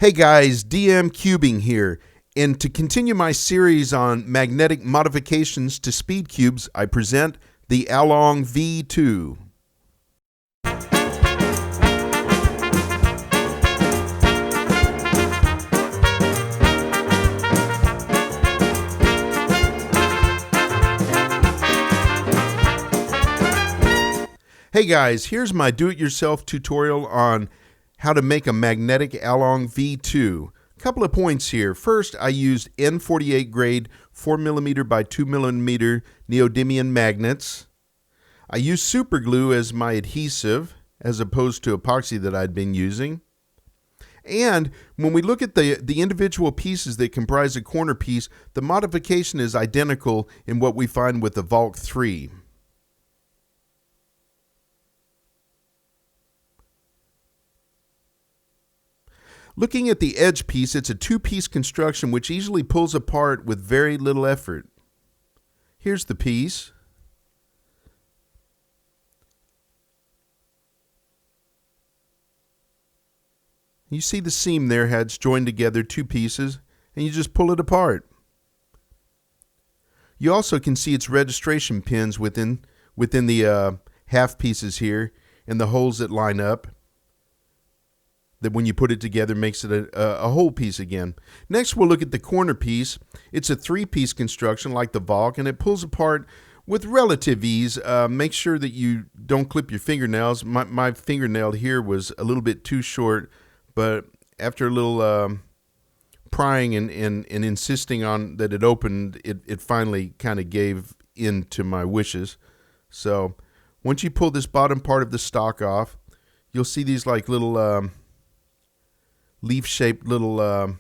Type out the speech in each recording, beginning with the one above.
Hey guys, DM Cubing here, and to continue my series on magnetic modifications to speed cubes, I present the Aolong V2. Hey guys, here's my do-it-yourself tutorial on how to make a magnetic Aolong V2. A couple of points here. First, I used N48 grade 4mm by 2mm neodymium magnets. I used super glue as my adhesive as opposed to epoxy that I'd been using. And when we look at the individual pieces that comprise a corner piece, the modification is identical in what we find with the Valk 3. Looking at the edge piece, it's a two-piece construction which easily pulls apart with very little effort. Here's the piece. You see the seam there, how it's joined together, two pieces, and you just pull it apart. You also can see its registration pins within the half pieces here and the holes that line up. That when you put it together makes it a whole piece again. Next we'll look at the corner piece. It's a three-piece construction like the Valk, and it pulls apart with relative ease. Make sure that you don't clip your fingernails. My fingernail here was a little bit too short, but after a little prying and insisting on that it opened, it finally kind of gave in to my wishes. So once you pull this bottom part of the stock off, you'll see these like little leaf-shaped little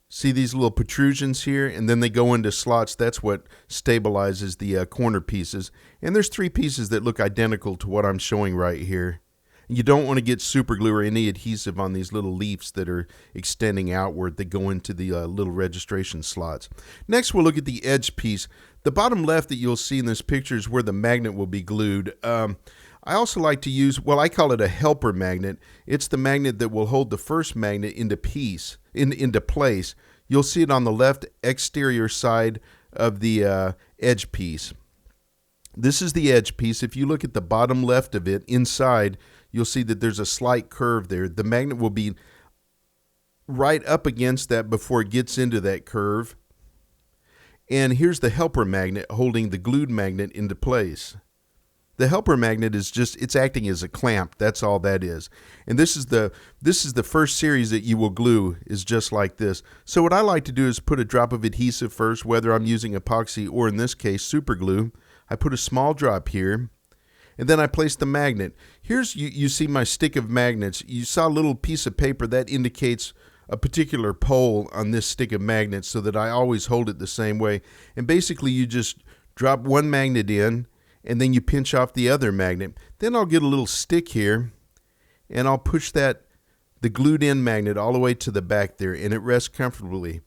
see these little protrusions here, and then they go into slots. That's what stabilizes the corner pieces. And there's three pieces that look identical to what I'm showing right here. You don't want to get super glue or any adhesive on these little leaves that are extending outward that go into the little registration slots. Next we'll look at the edge piece. The bottom left that you'll see in this picture is where the magnet will be glued. I also like to use, well, I call it a helper magnet. It's the magnet that will hold the first magnet into place. You'll see it on the left exterior side of the edge piece. This is the edge piece. If you look at the bottom left of it, inside, you'll see that there's a slight curve there. The magnet will be right up against that before it gets into that curve. And here's the helper magnet holding the glued magnet into place. The helper magnet is just, it's acting as a clamp. That's all that is. And this is the first series that you will glue is just like this. So what I like to do is put a drop of adhesive first, whether I'm using epoxy or in this case super glue. I put a small drop here, and then I place the magnet. Here's, you see my stick of magnets. You saw a little piece of paper that indicates a particular pole on this stick of magnets so that I always hold it the same way. And basically you just drop one magnet in, and then you pinch off the other magnet. Then I'll get a little stick here, and I'll push the glued in magnet all the way to the back there, and it rests comfortably.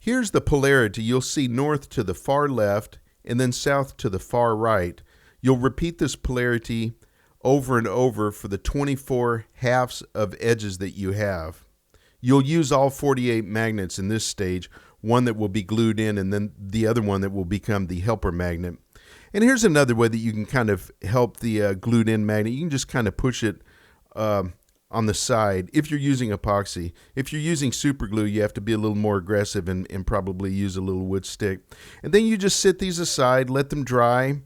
Here's the polarity. You'll see north to the far left, and then south to the far right. You'll repeat this polarity over and over for the 24 halves of edges that you have. You'll use all 48 magnets in this stage, one that will be glued in, and then the other one that will become the helper magnet. And here's another way that you can kind of help the glued in magnet. You can just kind of push it on the side if you're using epoxy. If you're using super glue, you have to be a little more aggressive and probably use a little wood stick. And then you just sit these aside, let them dry.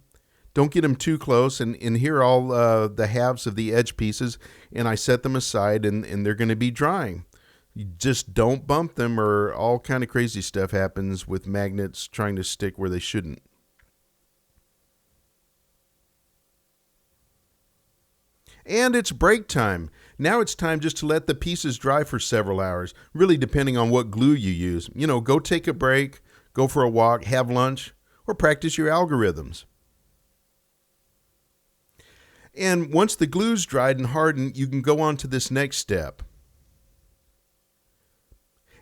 Don't get them too close. And here are all the halves of the edge pieces, and I set them aside, and they're going to be drying. You just don't bump them, or all kind of crazy stuff happens with magnets trying to stick where they shouldn't. And it's break time. Now it's time just to let the pieces dry for several hours, really depending on what glue you use. You know, go take a break, go for a walk, have lunch, or practice your algorithms. And once the glue's dried and hardened, you can go on to this next step.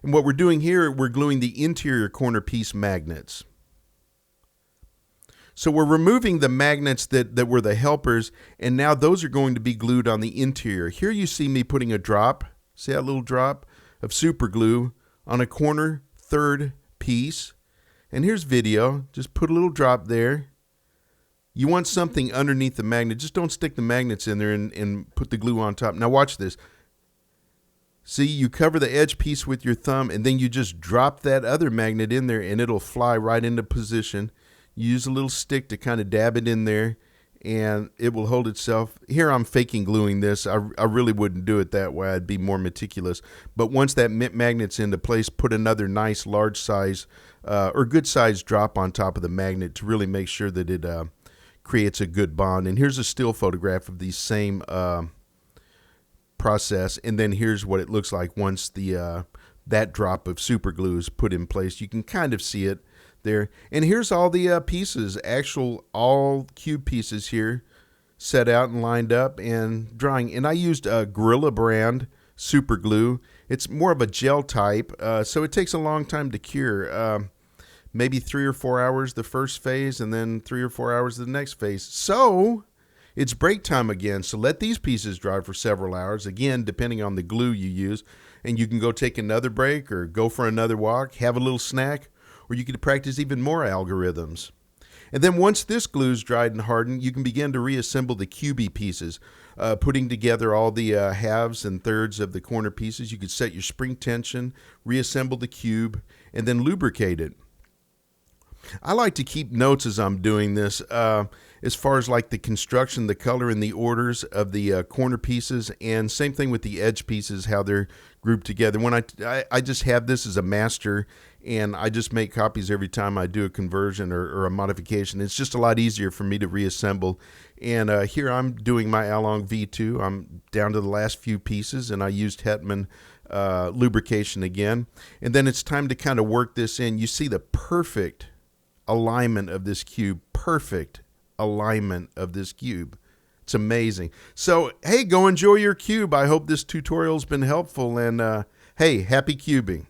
And what we're doing here, we're gluing the interior corner piece magnets. So we're removing the magnets that were the helpers, and now those are going to be glued on the interior. Here you see me putting a drop, see that little drop of super glue on a corner third piece. And here's video, just put a little drop there. You want something underneath the magnet. Just don't stick the magnets in there and put the glue on top. Now watch this. See, you cover the edge piece with your thumb, and then you just drop that other magnet in there, and it'll fly right into position. You use a little stick to kind of dab it in there, and it will hold itself. Here I'm faking gluing this. I really wouldn't do it that way. I'd be more meticulous. But once that magnet's into place, put another nice large size or good size drop on top of the magnet to really make sure that it creates a good bond. And here's a still photograph of the same process, and then here's what it looks like once the that drop of super glue is put in place. You can kind of see it there. And here's all the pieces, all cube pieces here, set out and lined up and drying. And I used a Gorilla brand super glue. It's more of a gel type, so it takes a long time to cure. Maybe 3 or 4 hours the first phase, and then 3 or 4 hours the next phase. So it's break time again. So let these pieces dry for several hours, again, depending on the glue you use. And you can go take another break or go for another walk, have a little snack, or you could practice even more algorithms. And then once this glue's dried and hardened, you can begin to reassemble the cubey pieces, putting together all the halves and thirds of the corner pieces. You could set your spring tension, reassemble the cube, and then lubricate it. I like to keep notes as I'm doing this, as far as like the construction, the color, and the orders of the corner pieces, and same thing with the edge pieces, how they're grouped together. When I just have this as a master, and I just make copies every time I do a conversion or a modification. It's just a lot easier for me to reassemble. And here I'm doing my Aolong V2. I'm down to the last few pieces, and I used Hetman lubrication again. And then it's time to kind of work this in. You see the perfect alignment of this cube, perfect alignment of this cube. It's amazing. So, hey, go enjoy your cube. I hope this tutorial's been helpful, and hey, happy cubing.